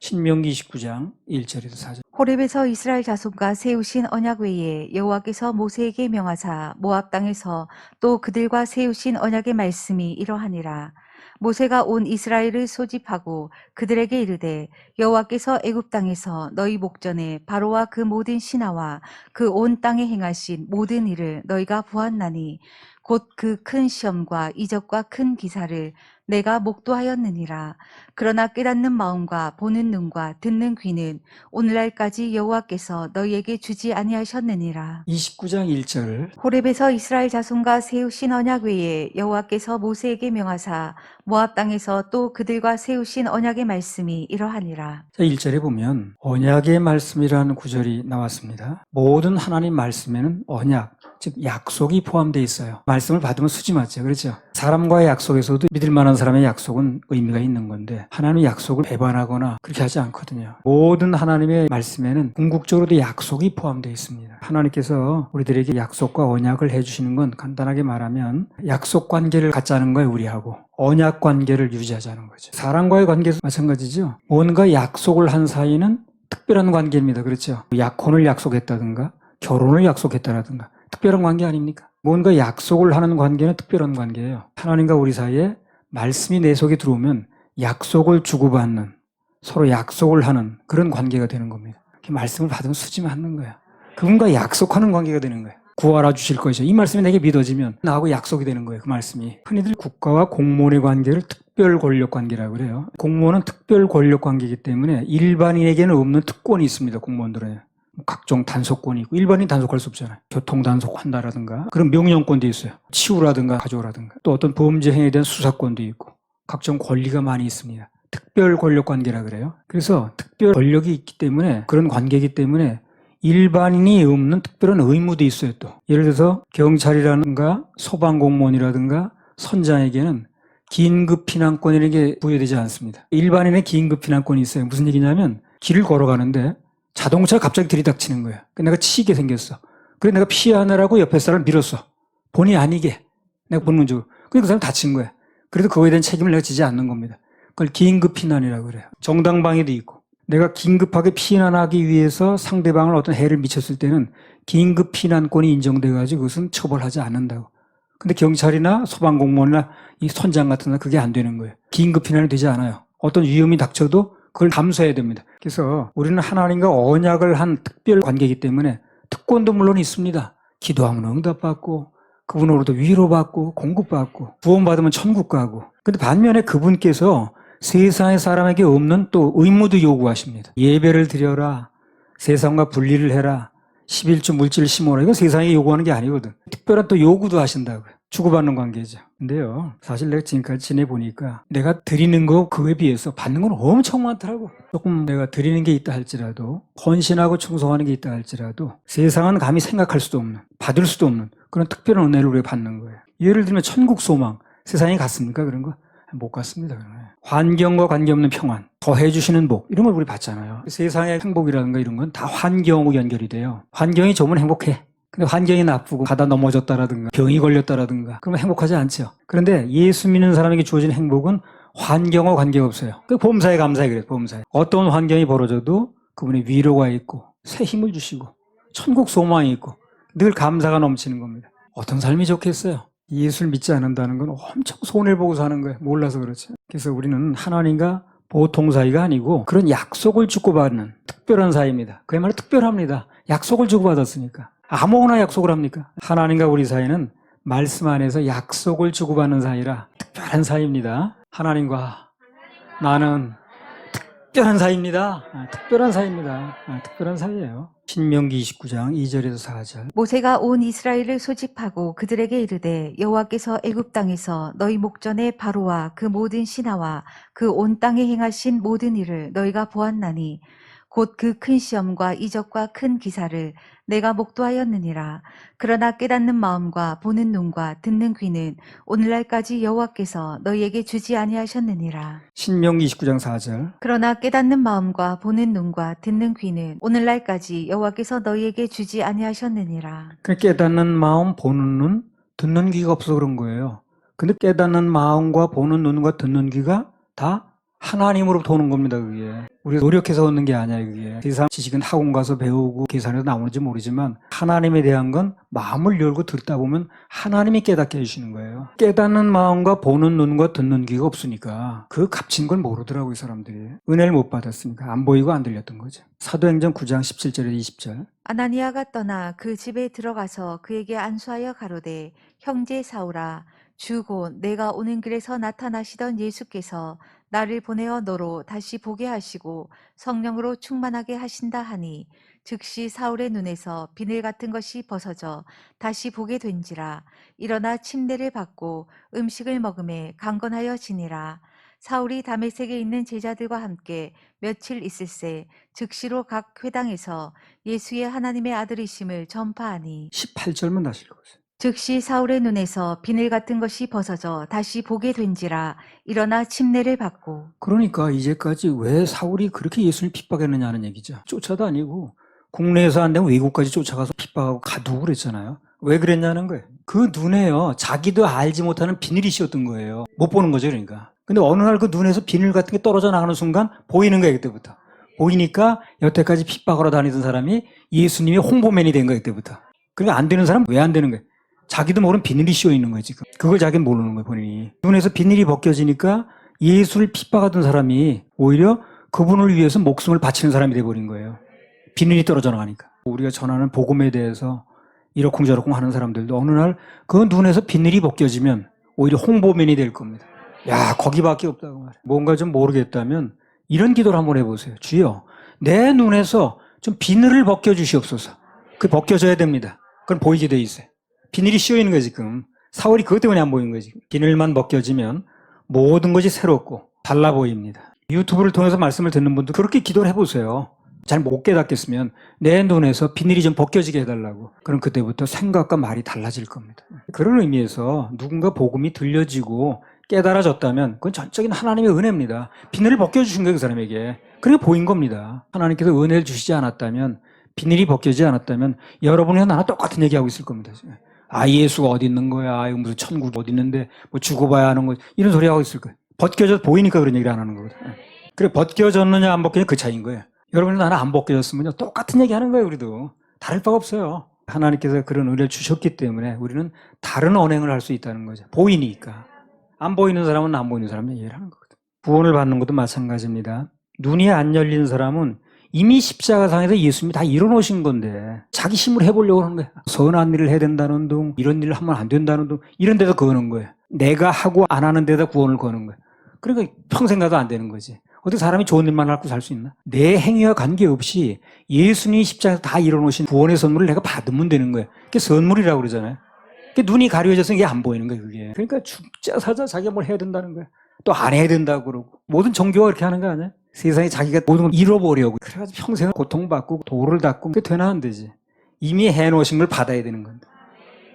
신명기 29장 1절에서 4절. 호렙에서 이스라엘 자손과 세우신 언약 외에 여호와께서 모세에게 명하사 모압 땅에서 또 그들과 세우신 언약의 말씀이 이러하니라. 모세가 온 이스라엘을 소집하고 그들에게 이르되 여호와께서 애굽 땅에서 너희 목전에 바로와 그 모든 신하와 그 온 땅에 행하신 모든 일을 너희가 보았나니 곧 그 큰 시험과 이적과 큰 기사를 내가 목도하였느니라. 그러나 깨닫는 마음과 보는 눈과 듣는 귀는 오늘날까지 여호와께서 너희에게 주지 아니하셨느니라. 29장 1절. 호렙에서 이스라엘 자손과 세우신 언약 외에 여호와께서 모세에게 명하사 모압 땅에서 또 그들과 세우신 언약의 말씀이 이러하니라. 자, 1절에 보면 언약의 말씀이라는 구절이 나왔습니다. 모든 하나님 말씀에는 언약, 즉 약속이 포함되어 있어요. 말씀을 받으면 수지 맞죠. 그렇죠? 사람과의 약속에서도 믿을 만한 사람의 약속은 의미가 있는 건데 하나님의 약속을 배반하거나 그렇게 하지 않거든요. 모든 하나님의 말씀에는 궁극적으로도 약속이 포함되어 있습니다. 하나님께서 우리들에게 약속과 언약을 해주시는 건 간단하게 말하면 약속 관계를 갖자는 거예요. 우리하고. 언약 관계를 유지하자는 거죠. 사람과의 관계도 마찬가지죠. 뭔가 약속을 한 사이는 특별한 관계입니다. 그렇죠? 약혼을 약속했다든가 결혼을 약속했다라든가 특별한 관계 아닙니까? 뭔가 약속을 하는 관계는 특별한 관계예요. 하나님과 우리 사이에 말씀이 내 속에 들어오면 약속을 주고받는, 서로 약속을 하는 그런 관계가 되는 겁니다. 말씀을 받으면 수지만 하는 거예요. 그분과 약속하는 관계가 되는 거예요. 구하라 주실 것이죠. 이 말씀이 내게 믿어지면 나하고 약속이 되는 거예요. 그 말씀이. 흔히들 국가와 공무원의 관계를 특별 권력 관계라고 그래요. 공무원은 특별 권력 관계이기 때문에 일반인에게는 없는 특권이 있습니다. 공무원들은. 각종 단속권이 있고 일반인 단속할 수 없잖아요. 교통 단속한다라든가 그런 명령권도 있어요. 치우라든가 가져오라든가 또 어떤 범죄 행위에 대한 수사권도 있고 각종 권리가 많이 있습니다. 특별 권력 관계라 그래요. 그래서 특별 권력이 있기 때문에 그런 관계이기 때문에 일반인이 없는 특별한 의무도 있어요. 또 예를 들어서 경찰이라든가 소방공무원이라든가 선장에게는 긴급 피난권이라는 게 부여되지 않습니다. 일반인의 긴급 피난권이 있어요. 무슨 얘기냐면 길을 걸어가는데 자동차가 갑자기 들이닥치는 거예요. 내가 치이게 생겼어. 그래서 내가 피하느라고 옆에 사람을 밀었어. 본의 아니게. 내가 본능적으로. 그러니까 그 사람 다친 거야. 그래도 그거에 대한 책임을 내가 지지 않는 겁니다. 그걸 긴급 피난이라고 그래요. 정당방위도 있고. 내가 긴급하게 피난하기 위해서 상대방을 어떤 해를 미쳤을 때는 긴급 피난권이 인정돼가지고 그것은 처벌하지 않는다고. 근데 경찰이나 소방공무원이나 이 선장 같은 데 그게 안 되는 거예요. 긴급 피난이 되지 않아요. 어떤 위험이 닥쳐도 그걸 감수해야 됩니다. 그래서 우리는 하나님과 언약을 한 특별 관계이기 때문에 특권도 물론 있습니다. 기도하면 응답받고 그분으로부터 위로받고 공급받고 구원받으면 천국 가고. 근데 반면에 그분께서 세상의 사람에게 없는 또 의무도 요구하십니다. 예배를 드려라. 세상과 분리를 해라. 11조 물질을 심어라. 이건 세상에 요구하는 게 아니거든. 특별한 또 요구도 하신다고요. 주고받는 관계죠. 근데요, 사실 내가 지금까지 지내보니까 내가 드리는 거 그에 비해서 받는 건 엄청 많더라고. 조금 내가 드리는 게 있다 할지라도 헌신하고 충성하는 게 있다 할지라도 세상은 감히 생각할 수도 없는, 받을 수도 없는 그런 특별한 은혜를 우리가 받는 거예요. 예를 들면 천국 소망, 세상에 갔습니까? 그런 거? 못 갔습니다. 환경과 관계없는 평안, 더 해주시는 복 이런 걸 우리 받잖아요. 세상의 행복이라든가 이런 건 다 환경하고 연결이 돼요. 환경이 좋으면 행복해. 근데 환경이 나쁘고 가다 넘어졌다라든가 병이 걸렸다라든가 그러면 행복하지 않죠. 그런데 예수 믿는 사람에게 주어진 행복은 환경과 관계가 없어요. 그 보험사에 감사해 그래요. 보험사에. 어떤 환경이 벌어져도 그분의 위로가 있고 새 힘을 주시고 천국 소망이 있고 늘 감사가 넘치는 겁니다. 어떤 삶이 좋겠어요? 예수를 믿지 않는다는 건 엄청 손해보고 사는 거예요. 몰라서 그렇지. 그래서 우리는 하나님과 보통 사이가 아니고 그런 약속을 주고받는 특별한 사이입니다. 그야말로 특별합니다. 약속을 주고받았으니까. 아무거나 약속을 합니까? 하나님과 우리 사이는 말씀 안에서 약속을 주고받는 사이라 특별한 사이입니다. 하나님과 나는 특별한 사이입니다. 특별한 사이입니다. 특별한 사이예요. 신명기 29장 2절에서 4절. 모세가 온 이스라엘을 소집하고 그들에게 이르되 여호와께서 애굽 땅에서 너희 목전에 바로와 그 모든 신하와 그 온 땅에 행하신 모든 일을 너희가 보았나니 곧 그 큰 시험과 이적과 큰 기사를 내가 목도하였느니라. 그러나 깨닫는 마음과 보는 눈과 듣는 귀는 오늘날까지 여호와께서 너희에게 주지 아니하셨느니라. 신명기 29장 4절. 그러나 깨닫는 마음과 보는 눈과 듣는 귀는 오늘날까지 여호와께서 너희에게 주지 아니하셨느니라. 깨닫는 마음, 보는 눈, 듣는 귀가 없어서 그런 거예요. 근데 깨닫는 마음과 보는 눈과 듣는 귀가 다 하나님으로부터 오는 겁니다, 그게. 우리가 노력해서 얻는 게 아니에요, 그게. 세상 지식은 학원 가서 배우고 계산해서 나오는지 모르지만 하나님에 대한 건 마음을 열고 듣다 보면 하나님이 깨닫게 해주시는 거예요. 깨닫는 마음과 보는 눈과 듣는 귀가 없으니까 그 값진 걸 모르더라고요, 사람들이. 은혜를 못 받았으니까 안 보이고 안 들렸던 거죠. 사도행전 9장 17절에 20절. 아나니아가 떠나 그 집에 들어가서 그에게 안수하여 가로되 형제 사울아 주 곧 내가 오는 길에서 나타나시던 예수께서 나를 보내어 너로 다시 보게 하시고 성령으로 충만하게 하신다 하니 즉시 사울의 눈에서 비늘 같은 것이 벗어져 다시 보게 된지라. 일어나 침례를 받고 음식을 먹음에 강건하여 지니라. 사울이 다메섹에 있는 제자들과 함께 며칠 있을새 즉시로 각 회당에서 예수의 하나님의 아들이심을 전파하니 18절만 다시 읽어보세요. 즉시 사울의 눈에서 비늘 같은 것이 벗어져 다시 보게 된지라. 일어나 침례를 받고. 그러니까 이제까지 왜 사울이 그렇게 예수를 핍박했느냐는 얘기죠. 쫓아다니고 국내에서 안 되면 외국까지 쫓아가서 핍박하고 가두고 그랬잖아요. 왜 그랬냐는 거예요. 그 눈에요, 자기도 알지 못하는 비늘이 씌었던 거예요. 못 보는 거죠, 그러니까. 근데 어느 날 그 눈에서 비늘 같은 게 떨어져 나가는 순간 보이는 거예요, 그때부터. 보이니까 여태까지 핍박하러 다니던 사람이 예수님의 홍보맨이 된 거예요, 그때부터. 그러니까 안 되는 사람은 왜 안 되는 거예요? 자기도 모르는 비늘이 씌어 있는 거예요, 지금. 그걸 자기는 모르는 거예요, 본인이. 눈에서 비늘이 벗겨지니까 예수를 핍박하던 사람이 오히려 그분을 위해서 목숨을 바치는 사람이 돼버린 거예요. 비늘이 떨어져 나가니까. 우리가 전하는 복음에 대해서 이러쿵저러쿵 하는 사람들도 어느 날 그 눈에서 비늘이 벗겨지면 오히려 홍보맨이 될 겁니다. 야, 거기밖에 없다고 말해요. 뭔가 좀 모르겠다면 이런 기도를 한번 해보세요. 주여, 내 눈에서 좀 비늘을 벗겨주시옵소서. 그 벗겨져야 됩니다. 그건 보이게 돼 있어요. 비늘이 씌어 있는 거예요, 지금. 사울이 그것 때문에 안 보이는 거예요, 지금. 비늘만 벗겨지면 모든 것이 새롭고 달라 보입니다. 유튜브를 통해서 말씀을 듣는 분도 그렇게 기도를 해보세요. 잘 못 깨닫겠으면 내 눈에서 비늘이 좀 벗겨지게 해달라고. 그럼 그때부터 생각과 말이 달라질 겁니다. 그런 의미에서 누군가 복음이 들려지고 깨달아졌다면 그건 전적인 하나님의 은혜입니다. 비늘을 벗겨주신 거예요, 그 사람에게. 그게 보인 겁니다. 하나님께서 은혜를 주시지 않았다면, 비늘이 벗겨지지 않았다면 여러분이나 나나 똑같은 얘기하고 있을 겁니다. 아, 예수가 어디 있는 거야? 아, 무슨 천국이 어디 있는데 뭐 죽어봐야 하는 거, 이런 소리 하고 있을 거예요. 벗겨져 보이니까 그런 얘기를 안 하는 거거든요. 그래, 벗겨졌느냐 안 벗겨졌느냐 그 차이인 거예요. 여러분이 나는 안 벗겨졌으면요 똑같은 얘기 하는 거예요. 우리도 다를 바가 없어요. 하나님께서 그런 은혜를 주셨기 때문에 우리는 다른 언행을 할 수 있다는 거죠. 보이니까. 안 보이는 사람은 안 보이는 사람 얘기를 하는 거거든요. 구원을 받는 것도 마찬가지입니다. 눈이 안 열린 사람은 이미 십자가상에서 예수님이 다 이뤄놓으신 건데 자기 힘으로 해보려고 하는 거예요. 선한 일을 해야 된다는 둥, 이런 일을 하면 안 된다는 둥, 이런 데서 거는 거예요. 내가 하고 안 하는 데다 구원을 거는 거예요. 그러니까 평생 가도 안 되는 거지. 어떻게 사람이 좋은 일만 하고 살 수 있나? 내 행위와 관계없이 예수님이 십자가에서 다 이뤄놓으신 구원의 선물을 내가 받으면 되는 거예요. 그게 선물이라고 그러잖아요. 그게 눈이 가려져서 이게 안 보이는 거예요, 그게. 그러니까 죽자 사자 자기가 뭘 해야 된다는 거예요. 또 안 해야 된다고 그러고. 모든 종교가 그렇게 하는 거 아니야? 세상에 자기가 모든 걸 잃어버리려고. 그래가지고 평생을 고통받고 도를 닦고 그게 되나 안 되지. 이미 해놓으신 걸 받아야 되는 건데.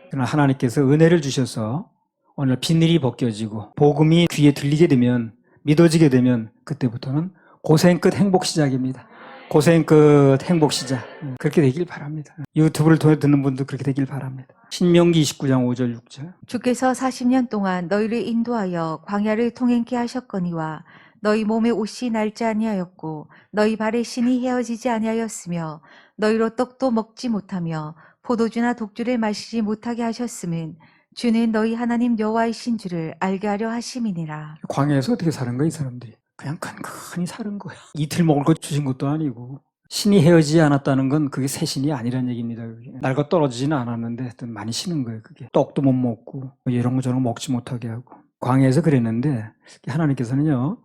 그러나 하나님께서 은혜를 주셔서 오늘 비늘이 벗겨지고 복음이 귀에 들리게 되면, 믿어지게 되면 그때부터는 고생 끝 행복 시작입니다. 고생 끝 행복 시작. 그렇게 되길 바랍니다. 유튜브를 통해 듣는 분도 그렇게 되길 바랍니다. 신명기 29장 5절 6절. 주께서 40년 동안 너희를 인도하여 광야를 통행케 하셨거니와 너희 몸의 옷이 낡지 아니하였고 너희 발의 신이 헤어지지 아니하였으며 너희로 떡도 먹지 못하며 포도주나 독주를 마시지 못하게 하셨음은 주는 너희 하나님 여호와이신 줄을 알게 하려 하심이니라. 광야에서 어떻게 사는 거야, 이 사람들이? 그냥 간간히 사는 거야. 이틀 먹을 거 주신 것도 아니고. 신이 헤어지지 않았다는 건 그게 새 신이 아니란 얘기입니다. 그게. 날과 떨어지지는 않았는데 하여튼 많이 쉬는 거예요. 그게. 떡도 못 먹고 이런 거 저런 거 먹지 못하게 하고. 광야에서 그랬는데 하나님께서는요,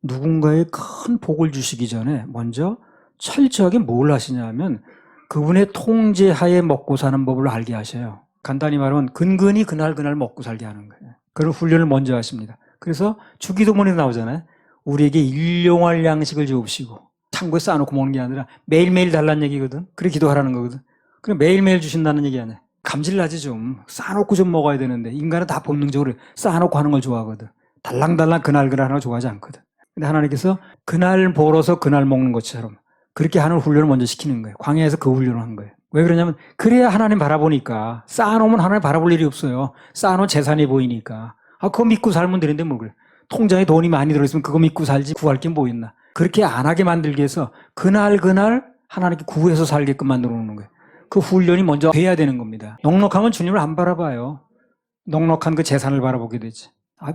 누군가의 큰 복을 주시기 전에 먼저 철저하게 뭘 하시냐면 그분의 통제하에 먹고 사는 법을 알게 하셔요. 간단히 말하면 근근히 그날 먹고 살게 하는 거예요. 그런 훈련을 먼저 하십니다. 그래서 주기도문에 나오잖아요. 우리에게 일용할 양식을 주옵시고. 창고에 쌓아놓고 먹는 게 아니라 매일매일 달라는 얘기거든. 그래 기도하라는 거거든. 그래 매일매일 주신다는 얘기 아니야. 감질나지 좀. 쌓아놓고 좀 먹어야 되는데 인간은 다 본능적으로 쌓아놓고 하는 걸 좋아하거든. 달랑달랑 그날 하는 걸 좋아하지 않거든. 근데 하나님께서 그날 벌어서 그날 먹는 것처럼 그렇게 하는 훈련을 먼저 시키는 거예요. 광야에서 그 훈련을 한 거예요. 왜 그러냐면 그래야 하나님 바라보니까. 쌓아놓으면 하나님 바라볼 일이 없어요. 쌓아놓은 재산이 보이니까. 아, 그거 믿고 살면 되는데 뭘 그래. 통장에 돈이 많이 들어있으면 그거 믿고 살지 구할 게 뭐 있나. 그렇게 안 하게 만들기 위해서 그날 하나님께 구해서 살게끔 만들어 놓는 거예요. 그 훈련이 먼저 돼야 되는 겁니다. 넉넉하면 주님을 안 바라봐요. 넉넉한 그 재산을 바라보게 되지.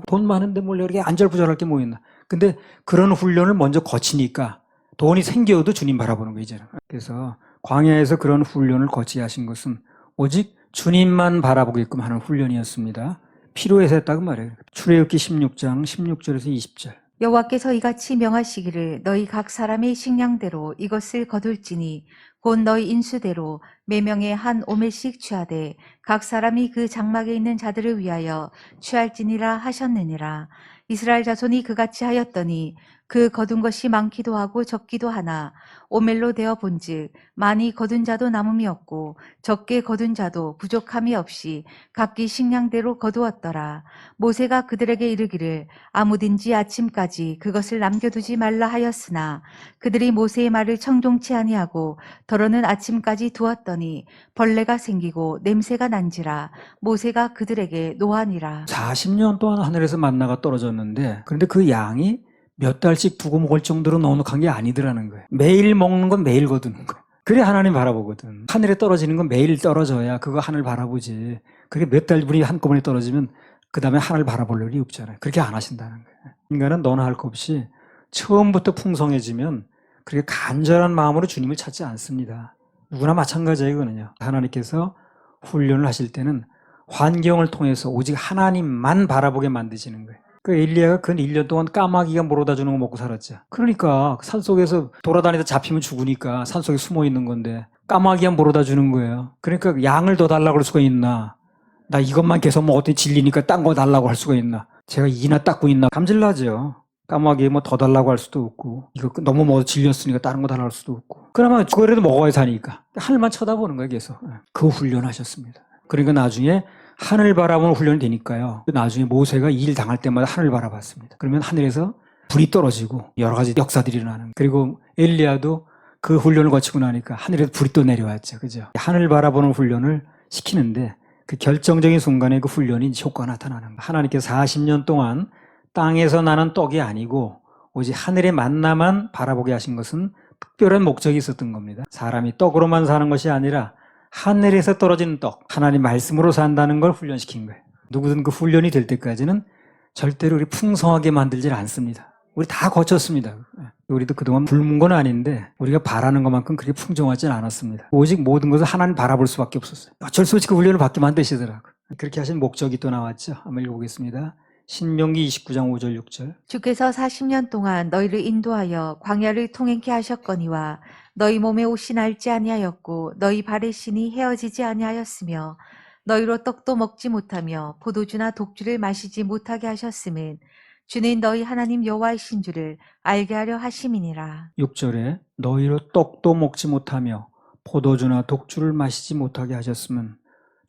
돈 많은데 뭘 이렇게 안절부절할 게 뭐 있나. 근데 그런 훈련을 먼저 거치니까 돈이 생겨도 주님 바라보는 거예요, 이제는. 그래서 광야에서 그런 훈련을 거치게 하신 것은 오직 주님만 바라보게끔 하는 훈련이었습니다. 필요해서 했다고 말해요. 출애굽기 16장 16절에서 20절. 여호와께서 이같이 명하시기를 너희 각 사람의 식량대로 이것을 거둘지니 곧 너희 인수대로 매명에 한 오멜씩 취하되 각 사람이 그 장막에 있는 자들을 위하여 취할지니라 하셨느니라. 이스라엘 자손이 그같이 하였더니 그 거둔 것이 많기도 하고 적기도 하나 오멜로 되어 본즉 많이 거둔 자도 남음이 없고 적게 거둔 자도 부족함이 없이 각기 식량대로 거두었더라. 모세가 그들에게 이르기를 아무든지 아침까지 그것을 남겨두지 말라 하였으나 그들이 모세의 말을 청종치 아니하고 더러는 아침까지 두었더니 벌레가 생기고 냄새가 난지라. 모세가 그들에게 노하니라. 40년 동안 하늘에서 만나가 떨어졌는데 그런데 그 양이 몇 달씩 두고 먹을 정도로 넉넉한 게 아니더라는 거예요. 매일 먹는 건 매일 거두는 거예요. 그래 하나님 바라보거든. 하늘에 떨어지는 건 매일 떨어져야 그거 하늘 바라보지. 그게 몇 달분이 한꺼번에 떨어지면 그 다음에 하늘 바라볼 일이 없잖아요. 그렇게 안 하신다는 거예요. 인간은 너나 할 것 없이 처음부터 풍성해지면 그렇게 간절한 마음으로 주님을 찾지 않습니다. 누구나 마찬가지예요, 이거는요. 하나님께서 훈련을 하실 때는 환경을 통해서 오직 하나님만 바라보게 만드시는 거예요. 그 엘리야가 근 1년 동안 까마귀가 물어다 주는 거 먹고 살았죠. 그러니까 산속에서 돌아다니다 잡히면 죽으니까 산속에 숨어 있는 건데 까마귀가 물어다 주는 거예요. 그러니까 양을 더 달라고 할 수가 있나? 나 이것만 계속 먹었더니 질리니까 딴 거 달라고 할 수가 있나? 제가 이나 닦고 있나? 감질나죠. 까마귀에 뭐 더 달라고 할 수도 없고 이거 너무 먹어서 질렸으니까 다른 거 달라고 할 수도 없고 그나마 그거라도 먹어야 사니까 하늘만 쳐다보는 거예요. 계속. 그 훈련하셨습니다. 그러니까 나중에 하늘 바라보는 훈련이 되니까요. 나중에 모세가 일 당할 때마다 하늘 바라봤습니다. 그러면 하늘에서 불이 떨어지고 여러 가지 역사들이 일어나는. 그리고 엘리야도 그 훈련을 거치고 나니까 하늘에서 불이 또 내려왔죠. 그죠? 하늘 바라보는 훈련을 시키는데 그 결정적인 순간에 그 훈련이 효과가 나타나는 거예요. 하나님께서 40년 동안 땅에서 나는 떡이 아니고 오직 하늘의 만나만 바라보게 하신 것은 특별한 목적이 있었던 겁니다. 사람이 떡으로만 사는 것이 아니라 하늘에서 떨어지는 떡, 하나님 말씀으로 산다는 걸 훈련시킨 거예요. 누구든 그 훈련이 될 때까지는 절대로 우리 풍성하게 만들질 않습니다. 우리 다 거쳤습니다. 우리도 그동안 굶은 건 아닌데 우리가 바라는 것만큼 그렇게 풍성하진 않았습니다. 오직 모든 것을 하나님 바라볼 수밖에 없었어요. 어쩔 수 없이 그 훈련을 받게 만드시더라고요. 그렇게 하신 목적이 또 나왔죠. 한번 읽어보겠습니다. 신명기 29장 5절 6절. 주께서 40년 동안 너희를 인도하여 광야를 통행케 하셨거니와 너희 몸에 옷이 닳지 아니하였고 너희 발의 신이 헤어지지 아니하였으며 너희로 떡도 먹지 못하며 포도주나 독주를 마시지 못하게 하셨음은 주는 너희 하나님 여호와이신 줄을 알게 하려 하심이니라. 6절에 너희로 떡도 먹지 못하며 포도주나 독주를 마시지 못하게 하셨으면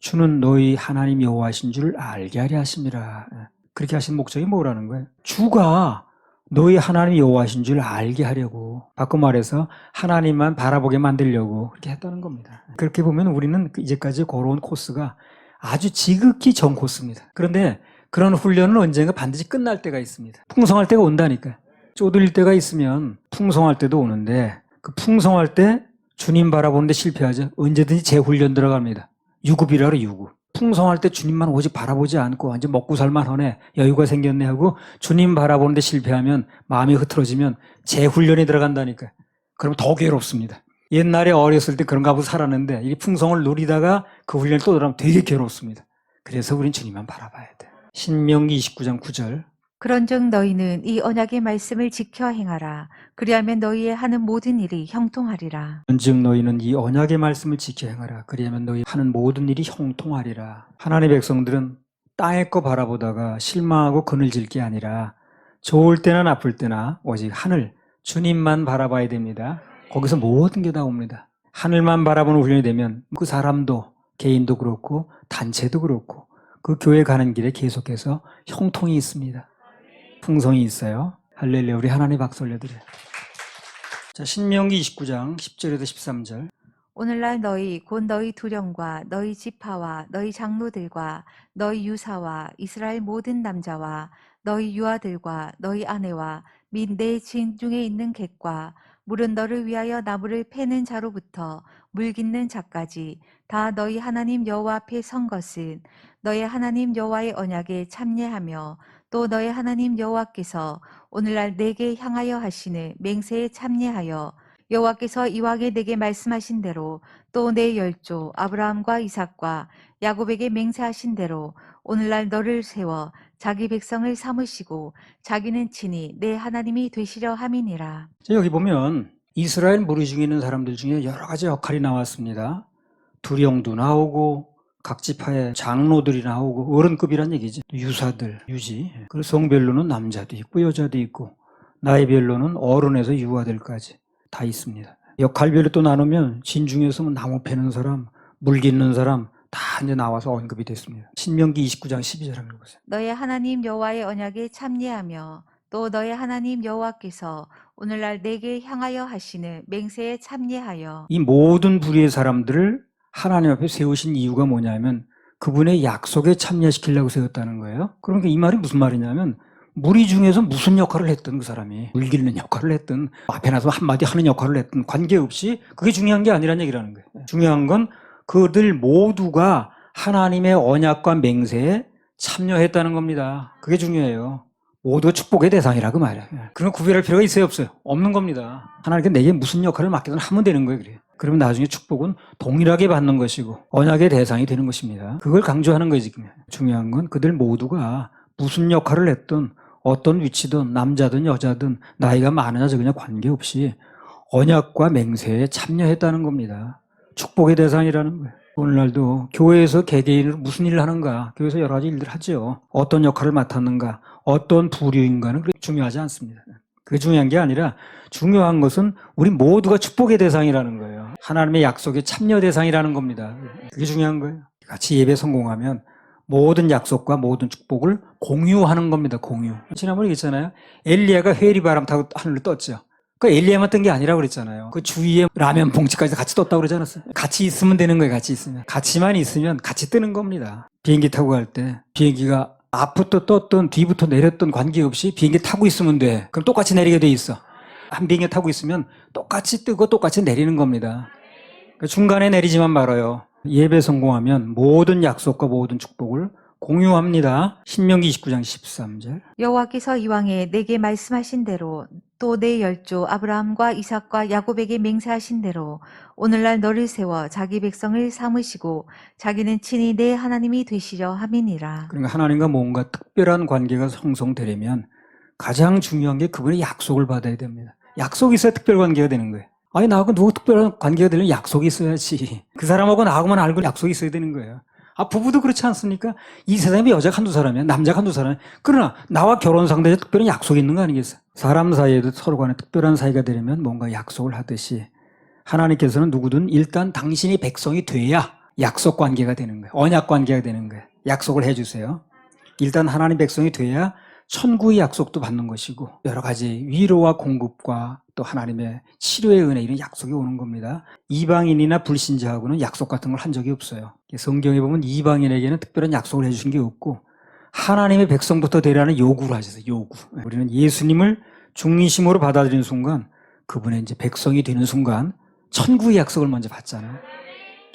주는 너희 하나님 여호와이신 줄을 알게 하려 하심이라. 그렇게 하신 목적이 뭐라는 거예요? 주가 너희 하나님 여호와이신 줄 알게 하려고, 바꿔 말해서 하나님만 바라보게 만들려고 그렇게 했다는 겁니다. 그렇게 보면 우리는 이제까지 걸어온 코스가 아주 지극히 정 코스입니다. 그런데 그런 훈련은 언젠가 반드시 끝날 때가 있습니다. 풍성할 때가 온다니까요. 쪼들릴 때가 있으면 풍성할 때도 오는데 그 풍성할 때 주님 바라보는데 실패하죠. 언제든지 재훈련 들어갑니다. 유급이라 그래, 유급. 풍성할 때 주님만 오직 바라보지 않고 완전 먹고 살만하네, 여유가 생겼네 하고 주님 바라보는데 실패하면 마음이 흐트러지면 재훈련에 들어간다니까요. 그럼 더 괴롭습니다. 옛날에 어렸을 때 그런가 보고 살았는데 이 풍성을 누리다가 그 훈련을 또 들어가면 되게 괴롭습니다. 그래서 우린 주님만 바라봐야 돼요. 신명기 29장 9절. 그런즉 너희는 이 언약의 말씀을 지켜 행하라. 그리하면 너희의 하는 모든 일이 형통하리라. 즉 너희는 이 언약의 말씀을 지켜 행하라. 그리하면 너희 하는 모든 일이 형통하리라. 하나님의 백성들은 땅의 거 바라보다가 실망하고 그늘질 게 아니라 좋을 때나 나쁠 때나 오직 하늘, 주님만 바라봐야 됩니다. 거기서 모든 게 다 옵니다. 하늘만 바라보는 훈련이 되면 그 사람도, 개인도 그렇고 단체도 그렇고 그 교회 가는 길에 계속해서 형통이 있습니다. 풍성이 있어요. 할렐루야. 우리 하나님 박수 올려드려요. 자, 신명기 29장 10절에서 13절. 오늘날 너희 곧 너희 두령과 너희 지파와 너희 장로들과 너희 유사와 이스라엘 모든 남자와 너희 유아들과 너희 아내와 및 내 지인 중에 있는 객과 물은 너를 위하여 나무를 패는 자로부터 물 깃는 자까지 다 너희 하나님 여호와 앞에 선 것은 너희 하나님 여호와의 언약에 참여하며 또 너희 하나님 여호와께서 오늘날 내게 향하여 하시는 맹세에 참여하여 여호와께서 이왕에 내게 말씀하신 대로 또 내 열조 아브라함과 이삭과 야곱에게 맹세하신 대로 오늘날 너를 세워 자기 백성을 삼으시고 자기는 친히 내 하나님이 되시려 함이니라. 자, 여기 보면 이스라엘 무리 중에 있는 사람들 중에 여러 가지 역할이 나왔습니다. 두령도 나오고 각 지파의 장로들이 나오고 어른급이란 얘기죠. 유사들, 유지. 그리고 성별로는 남자도 있고 여자도 있고 나이별로는 어른에서 유아들까지 다 있습니다. 역할별로 또 나누면 진중에서 뭐 나무 패는 사람, 물 깃는 사람 다 이제 나와서 언급이 됐습니다. 신명기 29장 12절 한번 보세요. 너의 하나님 여호와의 언약에 참여하며 또 너의 하나님 여호와께서 오늘날 내게 향하여 하시는 맹세에 참여하여 이 모든 부류의 사람들을 하나님 앞에 세우신 이유가 뭐냐면 그분의 약속에 참여시키려고 세웠다는 거예요. 그러니까 이 말이 무슨 말이냐면 무리 중에서 무슨 역할을 했든 그 사람이 물 깃는 역할을 했든 앞에 나서 한마디 하는 역할을 했든 관계없이 그게 중요한 게 아니라는 얘기라는 거예요. 중요한 건 그들 모두가 하나님의 언약과 맹세에 참여했다는 겁니다. 그게 중요해요. 모두가 축복의 대상이라고 말이에요. 그런 구별할 필요가 있어요, 없어요? 없는 겁니다. 하나님께 내게 무슨 역할을 맡기든 하면 되는 거예요, 그래요. 그러면 나중에 축복은 동일하게 받는 것이고 언약의 대상이 되는 것입니다. 그걸 강조하는 거예요, 지금. 중요한 건 그들 모두가 무슨 역할을 했든 어떤 위치든 남자든 여자든 나이가 많으냐 적으냐 관계없이 언약과 맹세에 참여했다는 겁니다. 축복의 대상이라는 거예요. 오늘날도 교회에서 개개인으로 무슨 일을 하는가, 교회에서 여러 가지 일들을 하죠. 어떤 역할을 맡았는가, 어떤 부류인가는 그렇게 중요하지 않습니다. 그게 중요한 게 아니라 중요한 것은 우리 모두가 축복의 대상이라는 거예요. 하나님의 약속의 참여 대상이라는 겁니다. 그게 중요한 거예요. 같이 예배 성공하면 모든 약속과 모든 축복을 공유하는 겁니다. 공유. 지난번에 얘기했잖아요. 엘리야가 회리 바람 타고 하늘로 떴죠. 그 엘리야만 뜬 게 아니라고 그랬잖아요. 그 주위에 라면 봉지까지 같이 떴다고 그러지 않았어요? 같이 있으면 되는 거예요. 같이 있으면. 같이만 있으면 같이 뜨는 겁니다. 비행기 타고 갈 때 비행기가 앞부터 떴든 뒤부터 내렸든 관계없이 비행기 타고 있으면 돼. 그럼 똑같이 내리게 돼 있어. 한 비행기 타고 있으면 똑같이 뜨고 똑같이 내리는 겁니다. 그러니까 중간에 내리지만 말아요. 예배 성공하면 모든 약속과 모든 축복을 공유합니다. 신명기 29장 13절. 여호와께서 이왕에 내게 말씀하신 대로 또 내 열조 아브라함과 이삭과 야곱에게 맹세하신 대로 오늘날 너를 세워 자기 백성을 삼으시고 자기는 친히 내 하나님이 되시려 함이니라. 그러니까 하나님과 뭔가 특별한 관계가 형성되려면 가장 중요한 게 그분의 약속을 받아야 됩니다. 약속이 있어야 특별 관계가 되는 거예요. 아니 나하고 누구 특별한 관계가 되려면 약속이 있어야지. 그 사람하고 나하고만 알고 약속이 있어야 되는 거예요. 부부도 그렇지 않습니까? 이 세상에 여자가 한두 사람이야. 남자가 한두 사람이야. 그러나 나와 결혼 상대에 특별한 약속이 있는 거 아니겠어요? 사람 사이에도 서로 간에 특별한 사이가 되려면 뭔가 약속을 하듯이 하나님께서는 누구든 일단 당신이 백성이 돼야 약속 관계가 되는 거예요. 언약 관계가 되는 거예요. 약속을 해주세요. 일단 하나님 백성이 돼야 천국의 약속도 받는 것이고 여러 가지 위로와 공급과 또 하나님의 치료의 은혜 이런 약속이 오는 겁니다. 이방인이나 불신자하고는 약속 같은 걸 한 적이 없어요. 성경에 보면 이방인에게는 특별한 약속을 해주신 게 없고 하나님의 백성부터 되라는 요구를 하셨어요. 요구. 우리는 예수님을 중심으로 받아들이는 순간 그분의 이제 백성이 되는 순간 천국의 약속을 먼저 받잖아요.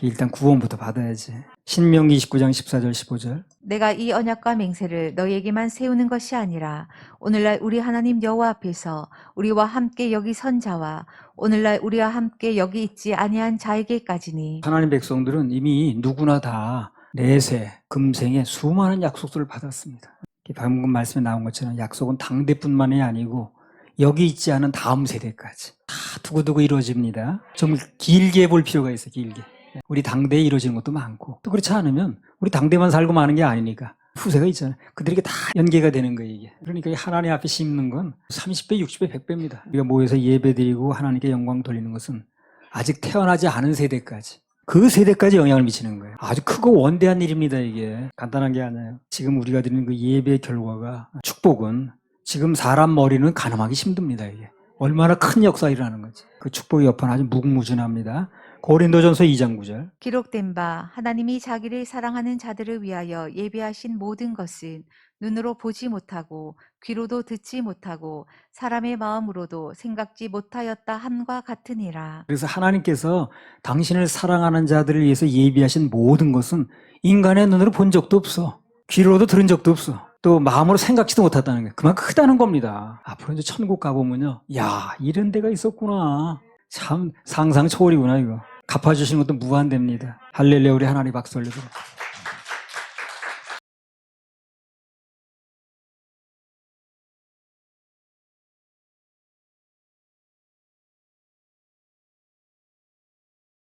일단 구원부터 받아야지. 신명기 29장 14절 15절. 내가 이 언약과 맹세를 너희에게만 세우는 것이 아니라 오늘날 우리 하나님 여호와 앞에서 우리와 함께 여기 선 자와 오늘날 우리와 함께 여기 있지 아니한 자에게까지니. 하나님 백성들은 이미 누구나 다 내세, 금생에 수많은 약속들을 받았습니다. 방금 말씀에 나온 것처럼 약속은 당대뿐만이 아니고 여기 있지 않은 다음 세대까지 다 두고두고 이루어집니다. 좀 길게 볼 필요가 있어요. 길게. 우리 당대에 이루어지는 것도 많고 또 그렇지 않으면 우리 당대만 살고 마는 게 아니니까 후세가 있잖아요. 그들에게 다 연계가 되는 거예요. 이게. 그러니까 하나님 앞에 심는 건 30배, 60배, 100배입니다. 우리가 모여서 예배드리고 하나님께 영광 돌리는 것은 아직 태어나지 않은 세대까지 그 세대까지 영향을 미치는 거예요. 아주 크고 원대한 일입니다. 이게 간단한 게 아니에요. 지금 우리가 드리는 그 예배의 결과가 축복은 지금 사람 머리는 가늠하기 힘듭니다. 이게 얼마나 큰 역사 일어나는 거지. 그 축복의 여파는 아주 무궁무진합니다. 고린도전서 2장 9절. 기록된 바 하나님이 자기를 사랑하는 자들을 위하여 예비하신 모든 것은 눈으로 보지 못하고 귀로도 듣지 못하고 사람의 마음으로도 생각지 못하였다 함과 같으니라. 그래서 하나님께서 당신을 사랑하는 자들을 위해서 예비하신 모든 것은 인간의 눈으로 본 적도 없어. 귀로도 들은 적도 없어. 또 마음으로 생각지도 못했다는 게 그만큼 크다는 겁니다. 앞으로 이제 천국 가보면요. 야, 이런 데가 있었구나. 참 상상 초월이구나 이거. 갚아주시는 것도 무한됩니다. 할렐루야, 우리 하나님 박수 올려드립니다.